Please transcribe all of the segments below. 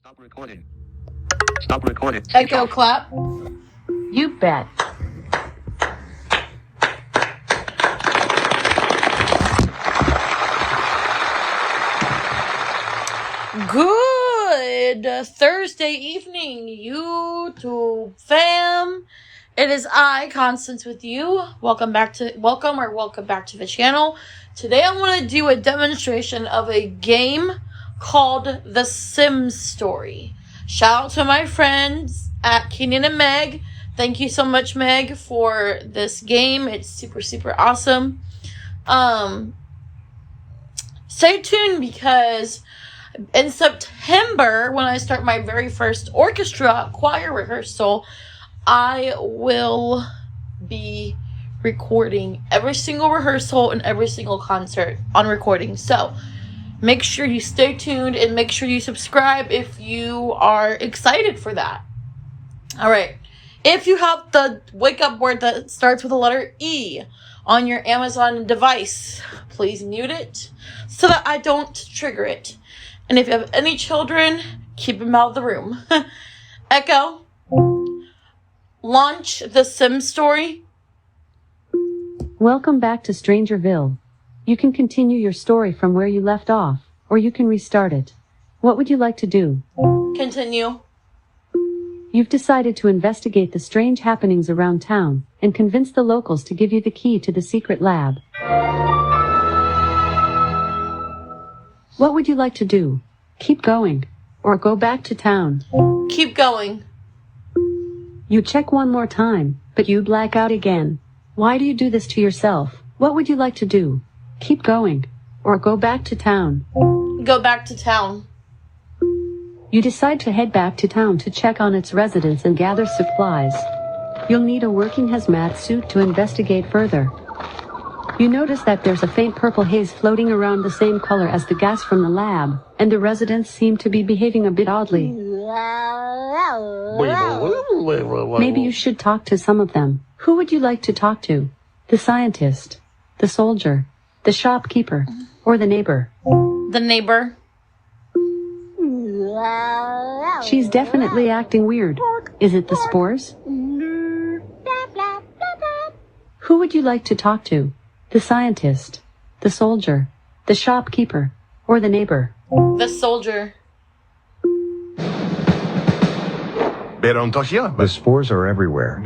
Stop recording. Stop recording. Echo clap. You bet. Good Thursday evening, YouTube fam. It is I, Constance, with you. Welcome back to the channel. Today I want to do a demonstration of a game called The Sims Story. Shout out to my friends at Kenan and Meg. Thank you so much, Meg, for this game. It's super awesome. Stay tuned because in September, when I start my very first orchestra choir rehearsal, I will be recording every single rehearsal and every single concert on recording. So make sure you stay tuned and make sure you subscribe if you are excited for that. All right. If you have the wake up word that starts with the letter E on your Amazon device, please mute it so that I don't trigger it. And if you have any children, keep them out of the room. Echo, launch The Sims Story. Welcome back to Strangerville. You can continue your story from where you left off, or you can restart it. What would you like to do? Continue. You've decided to investigate the strange happenings around town and convince the locals to give you the key to the secret lab. What would you like to do? Keep going, or go back to town? Keep going. You check one more time, but you black out again. Why do you do this to yourself? What would you like to do? Keep going, or go back to town? Go back to town. You decide to head back to town to check on its residents and gather supplies. You'll need a working hazmat suit to investigate further. You notice that there's a faint purple haze floating around the same color as the gas from the lab, and the residents seem to be behaving a bit oddly. Maybe you should talk to some of them. Who would you like to talk to? The scientist, the soldier, the shopkeeper, or the neighbor? The neighbor. She's definitely acting weird. Is it the spores? Who would you like to talk to? The scientist, the soldier, the shopkeeper, or the neighbor? The soldier. The spores are everywhere.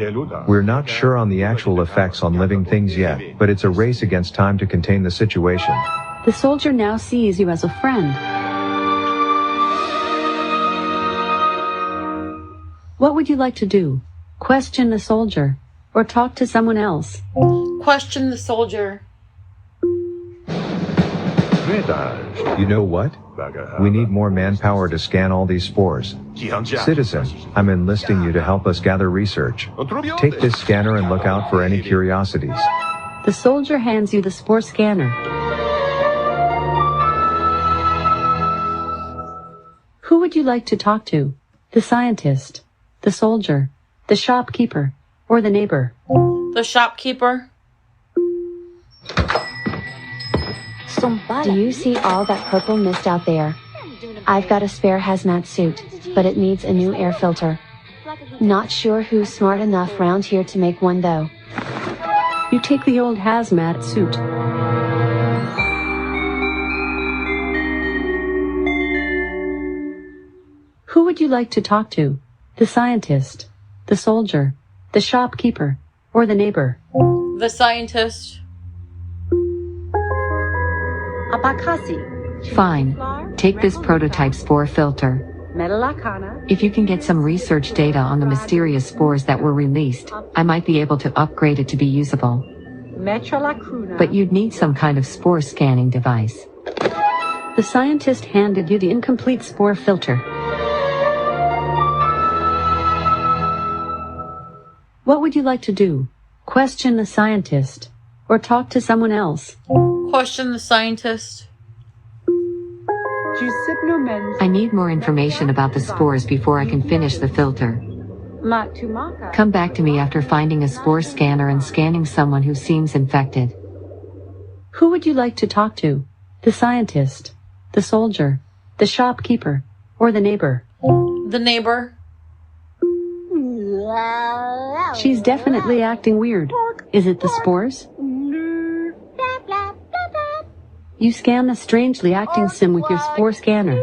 We're not sure on the actual effects on living things yet, but it's a race against time to contain the situation. The soldier now sees you as a friend. What would you like to do? Question the soldier, or talk to someone else? Question the soldier. You know what? We need more manpower to scan all these spores. Citizen, I'm enlisting you to help us gather research. Take this scanner and look out for any curiosities. The soldier hands you the spore scanner. Who would you like to talk to? The scientist, the soldier, the shopkeeper, or the neighbor? The shopkeeper. Do you see all that purple mist out there? I've got a spare hazmat suit, but it needs a new air filter. Not sure who's smart enough round here to make one though. You take the old hazmat suit. Who would you like to talk to? The scientist, the soldier, the shopkeeper, or the neighbor? The scientist. Fine. Take this prototype spore filter. If you can get some research data on the mysterious spores that were released, I might be able to upgrade it to be usable. But you'd need some kind of spore scanning device. The scientist handed you the incomplete spore filter. What would you like to do? Question the scientist, or talk to someone else? Question the scientist. I need more information about the spores before I can finish the filter. Come back to me after finding a spore scanner and scanning someone who seems infected. Who would you like to talk to? The scientist, the soldier, the shopkeeper, or the neighbor? The neighbor. She's definitely acting weird. Is it the spores? You scan the strangely acting sim with your spore scanner.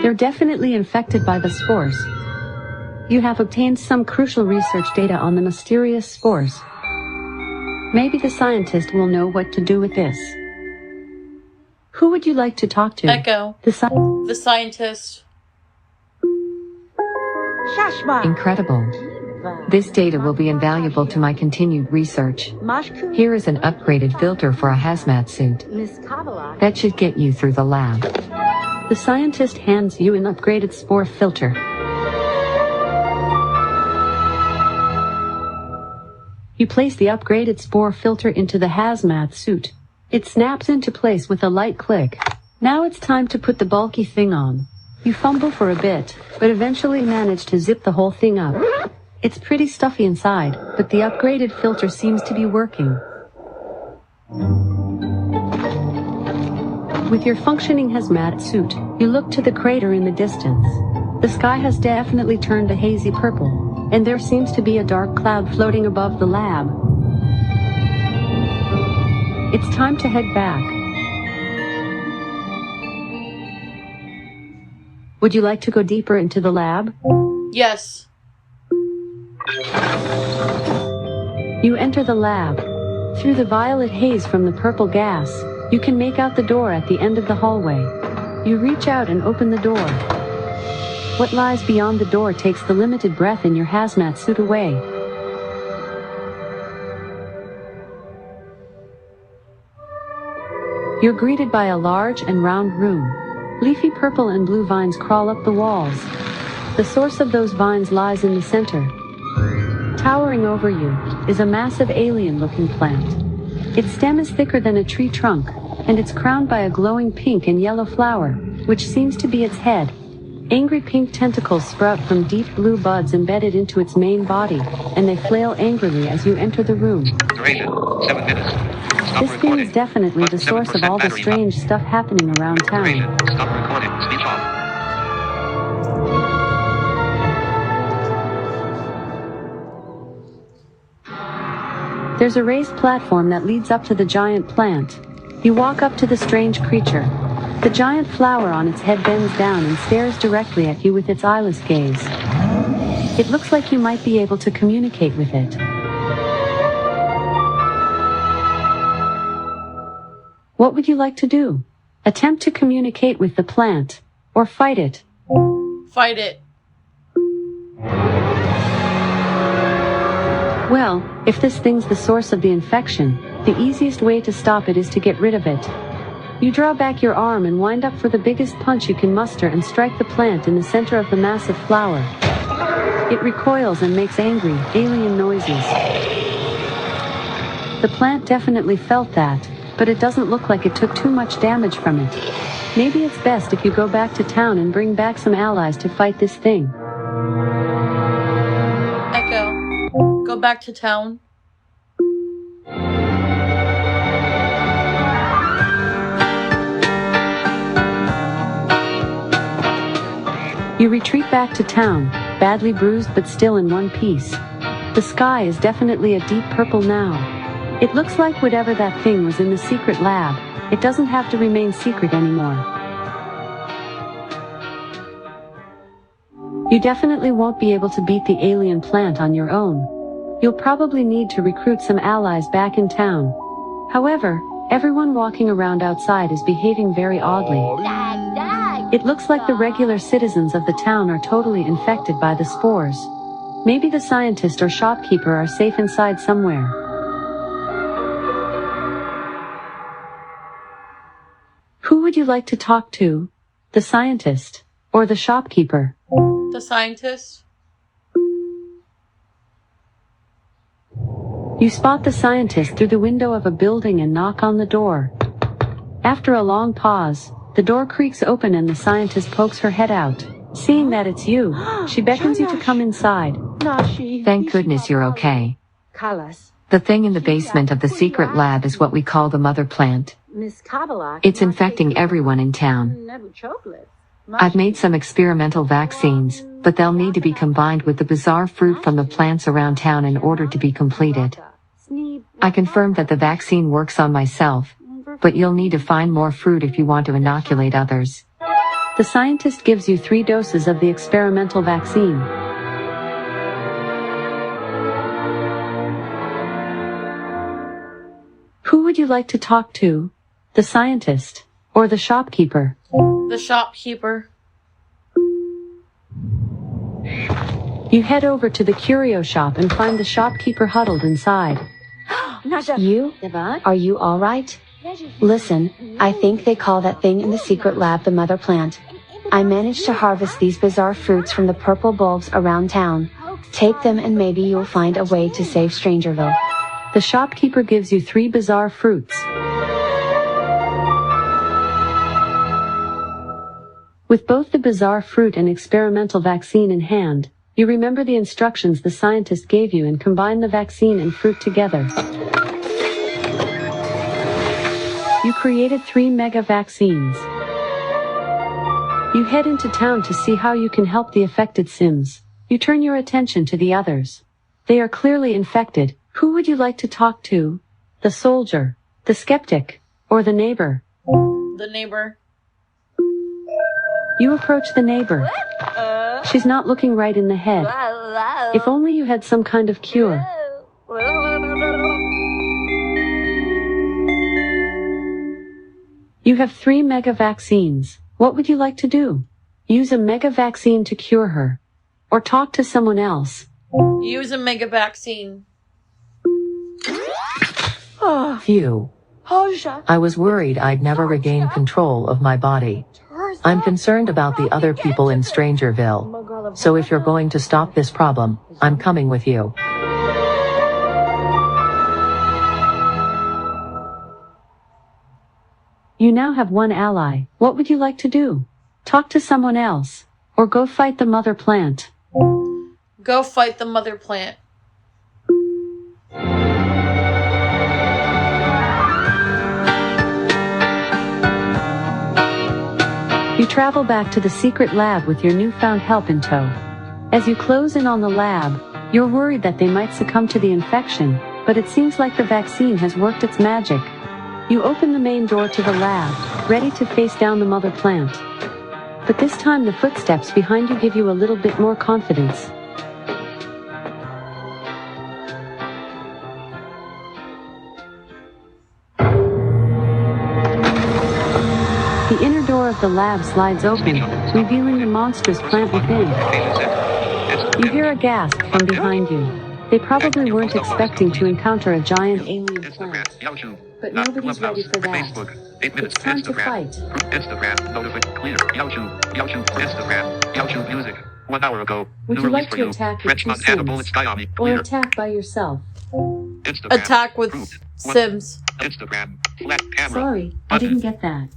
They're definitely infected by the spores. You have obtained some crucial research data on the mysterious spores. Maybe the scientist will know what to do with this. Who would you like to talk to? Echo. The scientist. Incredible. This data will be invaluable to my continued research. Here is an upgraded filter for a hazmat suit. That should get you through the lab. The scientist hands you an upgraded spore filter. You place the upgraded spore filter into the hazmat suit. It snaps into place with a light click. Now it's time to put the bulky thing on. You fumble for a bit, but eventually manage to zip the whole thing up. It's pretty stuffy inside, but the upgraded filter seems to be working. With your functioning hazmat suit, you look to the crater in the distance. The sky has definitely turned a hazy purple, and there seems to be a dark cloud floating above the lab. It's time to head back. Would you like to go deeper into the lab? Yes. You enter the lab. Through the violet haze from the purple gas, you can make out the door at the end of the hallway. You reach out and open the door. What lies beyond the door takes the limited breath in your hazmat suit away. You're greeted by a large and round room. Leafy purple and blue vines crawl up the walls. The source of those vines lies in the center. Towering over you is a massive alien-looking plant. Its stem is thicker than a tree trunk, and it's crowned by a glowing pink and yellow flower, which seems to be its head. Angry pink tentacles sprout from deep blue buds embedded into its main body, and they flail angrily as you enter the room. Duration, 7 minutes. Stop This thing recording. is definitely the source of all the strange stuff happening around town. Duration, stop recording. Speech off. There's a raised platform that leads up to the giant plant. You walk up to the strange creature. The giant flower on its head bends down and stares directly at you with its eyeless gaze. It looks like you might be able to communicate with it. What would you like to do? Attempt to communicate with the plant, or fight it? Fight it. Well, if this thing's the source of the infection, the easiest way to stop it is to get rid of it. You draw back your arm and wind up for the biggest punch you can muster and strike the plant in the center of the massive flower. It recoils and makes angry, alien noises. The plant definitely felt that, but it doesn't look like it took too much damage from it. Maybe it's best if you go back to town and bring back some allies to fight this thing. Echo. Go back to town. You retreat back to town, badly bruised but still in one piece. The sky is definitely a deep purple now. It looks like whatever that thing was in the secret lab, it doesn't have to remain secret anymore. You definitely won't be able to beat the alien plant on your own. You'll probably need to recruit some allies back in town. However, everyone walking around outside is behaving very oddly. It looks like the regular citizens of the town are totally infected by the spores. Maybe the scientist or shopkeeper are safe inside somewhere. Who would you like to talk to? The scientist or the shopkeeper? The scientist. You spot the scientist through the window of a building and knock on the door. After a long pause, the door creaks open and the scientist pokes her head out. Seeing that it's you, she beckons you to come inside. Thank goodness you're okay. The thing in the basement of the secret lab is what we call the mother plant. It's infecting everyone in town. I've made some experimental vaccines, but they'll need to be combined with the bizarre fruit from the plants around town in order to be completed. I confirmed that the vaccine works on myself, but you'll need to find more fruit if you want to inoculate others. The scientist gives you 3 doses of the experimental vaccine. Who would you like to talk to? The scientist or the shopkeeper? The shopkeeper. You head over to the curio shop and find the shopkeeper huddled inside. You? Are you alright? Listen, I think they call that thing in the secret lab the mother plant. I managed to harvest these bizarre fruits from the purple bulbs around town. Take them and maybe you'll find a way to save Strangerville. The shopkeeper gives you 3 bizarre fruits. With both the bizarre fruit and experimental vaccine in hand, you remember the instructions the scientist gave you and combine the vaccine and fruit together. You created 3 mega vaccines. You head into town to see how you can help the affected Sims. You turn your attention to the others. They are clearly infected. Who would you like to talk to? The soldier, the skeptic, or the neighbor? The neighbor. You approach the neighbor. She's not looking right in the head. If only you had some kind of cure. You have 3 mega vaccines. What would you like to do? Use a mega vaccine to cure her. Or talk to someone else. Use a mega vaccine. Phew. I was worried I'd never regain control of my body. I'm concerned about the other people in Strangerville. So if you're going to stop this problem, I'm coming with you. You now have 1 ally. What would you like to do? Talk to someone else. Or go fight the mother plant. Go fight the mother plant. You travel back to the secret lab with your newfound help in tow. As you close in on the lab, you're worried that they might succumb to the infection, but it seems like the vaccine has worked its magic. You open the main door to the lab, ready to face down the mother plant. But this time the footsteps behind you give you a little bit more confidence. The inner door of the lab slides open, revealing the monstrous plant within. You hear a gasp from behind you. They probably weren't expecting to encounter a giant alien plant. But nobody's ready for that. It's time to fight. Instagram, notification, clear, Instagram, music. 1 hour ago. Would you like to attack with 2 Sims? Or attack by yourself? Instagram, Attack with fruit. Sims. Instagram, flat camera. Sorry, I didn't get that.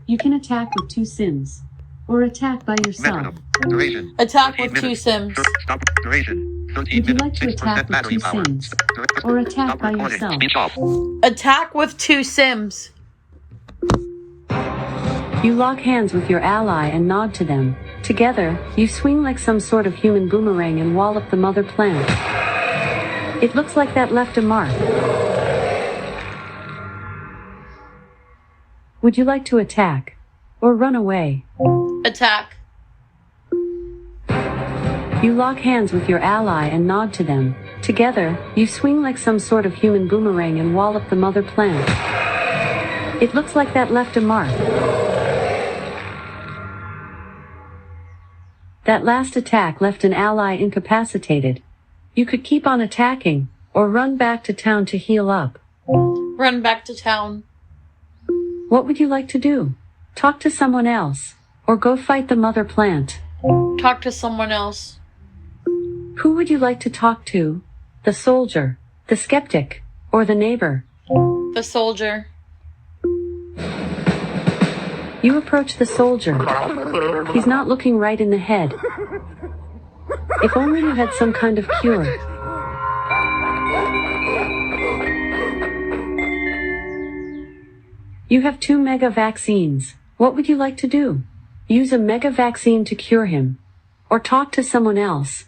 You can attack with 2 Sims. Or attack by yourself. Metronome. Duration. Attack 13 with 2 minutes. Sims. Stop. Duration. 13 Would you minutes. like to 6% attack with battery 2 power. Sims? Or attack by recording. yourself? Speech off. Attack with 2 Sims. You lock hands with your ally and nod to them. Together, you swing like some sort of human boomerang and wallop the mother plant. It looks like that left a mark. Would you like to attack? Or run away? Attack. You lock hands with your ally and nod to them. Together, you swing like some sort of human boomerang and wallop the mother plant. It looks like that left a mark. That last attack left an ally incapacitated. You could keep on attacking, or run back to town to heal up. Run back to town. What would you like to do? Talk to someone else, or go fight the mother plant. Talk to someone else. Who would you like to talk to? The soldier, the skeptic, or the neighbor? The soldier. You approach the soldier. He's not looking right in the head. If only you had some kind of cure. You have 2 mega vaccines. What would you like to do? Use a mega vaccine to cure him. Or talk to someone else.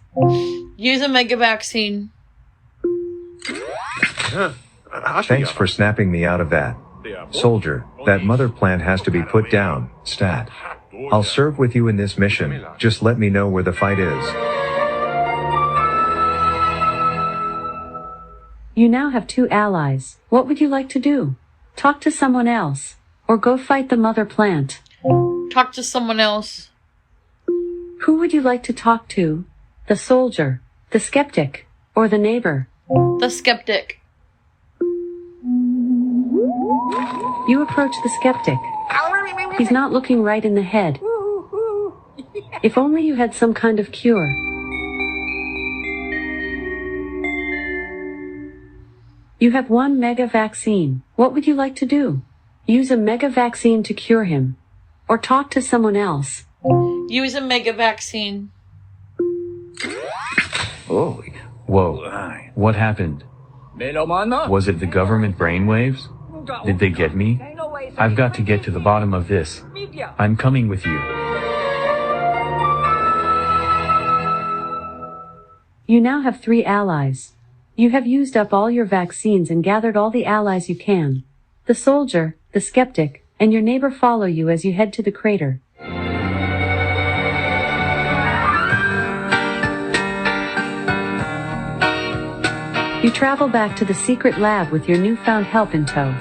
Use a mega vaccine. Thanks for snapping me out of that. Soldier, that mother plant has to be put down, stat. I'll serve with you in this mission, just let me know where the fight is. You now have 2 allies. What would you like to do? Talk to someone else. Or go fight the mother plant. Talk to someone else. Who would you like to talk to? The soldier, the skeptic, or the neighbor? The skeptic. You approach the skeptic. He's not looking right in the head. If only you had some kind of cure. You have 1 mega vaccine. What would you like to do? Use a mega vaccine to cure him. Or talk to someone else. Use a mega vaccine. Oh, whoa. What happened? Was it the government brainwaves? Did they get me? I've got to get to the bottom of this. I'm coming with you. You now have 3 allies. You have used up all your vaccines and gathered all the allies you can. The soldier, the skeptic, and your neighbor follow you as you head to the crater. You travel back to the secret lab with your newfound help in tow.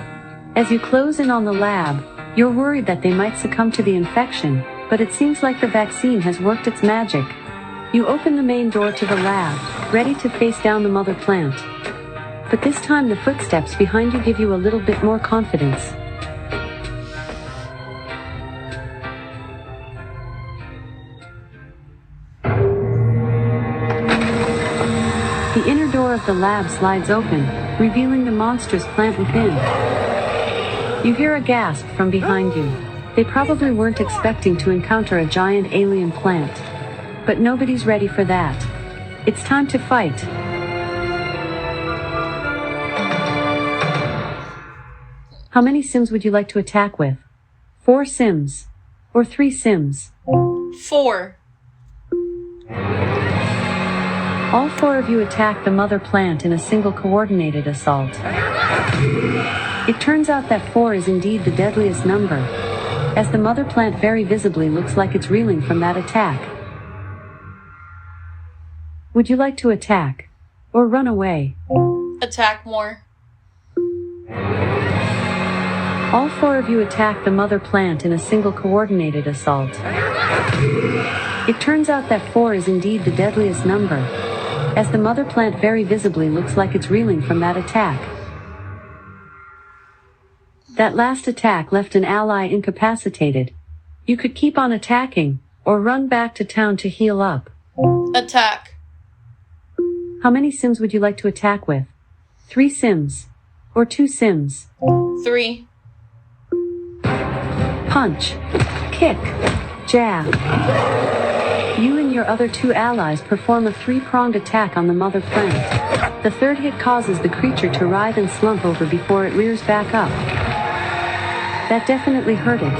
As you close in on the lab, you're worried that they might succumb to the infection, but it seems like the vaccine has worked its magic. You open the main door to the lab, ready to face down the mother plant. But this time the footsteps behind you give you a little bit more confidence. The inner door of the lab slides open, revealing the monstrous plant within. You hear a gasp from behind you. They probably weren't expecting to encounter a giant alien plant. But nobody's ready for that. It's time to fight. How many Sims would you like to attack with? 4 Sims? Or 3 Sims? 4. All 4 of you attack the mother plant in a single coordinated assault. It turns out that 4 is indeed the deadliest number, as the mother plant very visibly looks like it's reeling from that attack. Would you like to attack? Or run away? Attack more. All 4 of you attack the mother plant in a single coordinated assault. It turns out that 4 is indeed the deadliest number, as the mother plant very visibly looks like it's reeling from that attack. That last attack left an ally incapacitated. You could keep on attacking, or run back to town to heal up. Attack. How many Sims would you like to attack with? 3 Sims? Or 2 Sims? 3. Punch. Kick. Jab. You and your other 2 allies perform a 3-pronged attack on the mother plant. The 3rd hit causes the creature to writhe and slump over before it rears back up. That definitely hurt it.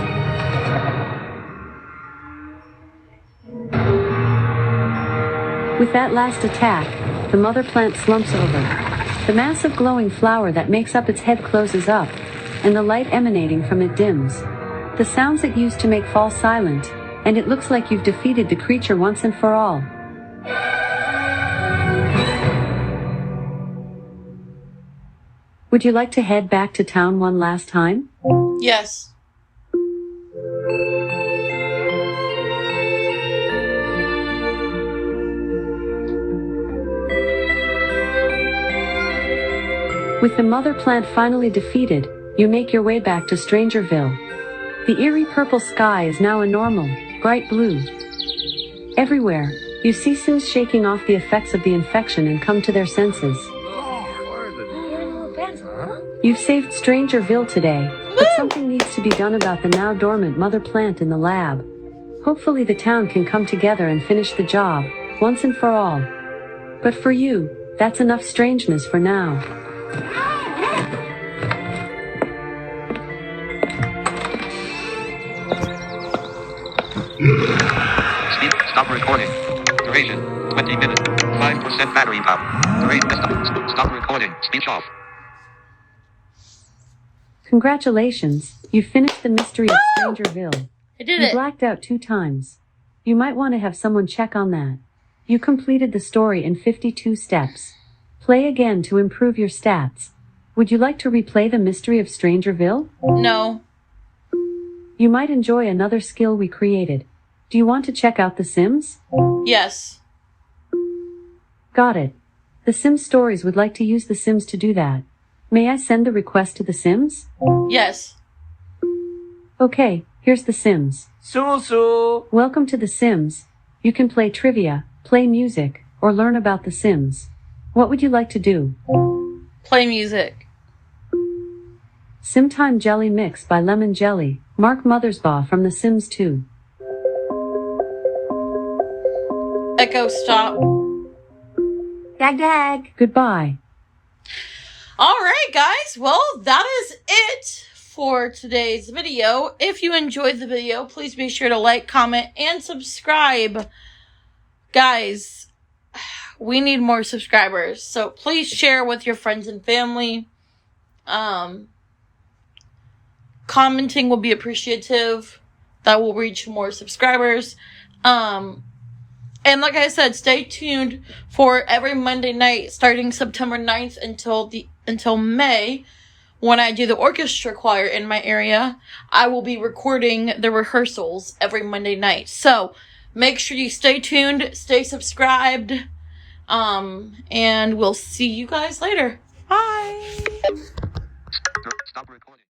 With that last attack, the mother plant slumps over. The massive glowing flower that makes up its head closes up, and the light emanating from it dims. The sounds it used to make fall silent, and it looks like you've defeated the creature once and for all. Would you like to head back to town one last time? Yes. With the mother plant finally defeated, you make your way back to Strangerville. The eerie purple sky is now a normal, bright blue. Everywhere, you see Sims shaking off the effects of the infection and come to their senses. You've saved Strangerville today, but something needs to be done about the now dormant mother plant in the lab. Hopefully the town can come together and finish the job, once and for all. But for you, that's enough strangeness for now. Speed. Stop recording. Duration. 20 minutes. 5% battery power. Duration. Stop recording. Speech off. Congratulations, you finished the mystery of Strangerville. I did You it. blacked out 2 times. You might want to have someone check on that. You completed the story in 52 steps. Play again to improve your stats. Would you like to replay the mystery of Strangerville? No. You might enjoy another skill we created. Do you want to check out The Sims? Yes. Got it. The Sims Stories would like to use The Sims to do that. May I send the request to The Sims? Yes. Okay, here's The Sims. Welcome to The Sims. You can play trivia, play music, or learn about The Sims. What would you like to do? Play music. Simtime Jelly Mix by Lemon Jelly, Mark Mothersbaugh from The Sims 2. Echo stop. Dag dag. Goodbye. Alright guys, well that is it for today's video. If you enjoyed the video, please be sure to like, comment, and subscribe. Guys, we need more subscribers, so please share with your friends and family. Commenting will be appreciative. That will reach more subscribers. And like I said, stay tuned for every Monday night starting September 9th until May, when I do the orchestra choir in my area. I will be recording the rehearsals every Monday night. So make sure you stay tuned, stay subscribed, and we'll see you guys later. Bye. Stop recording.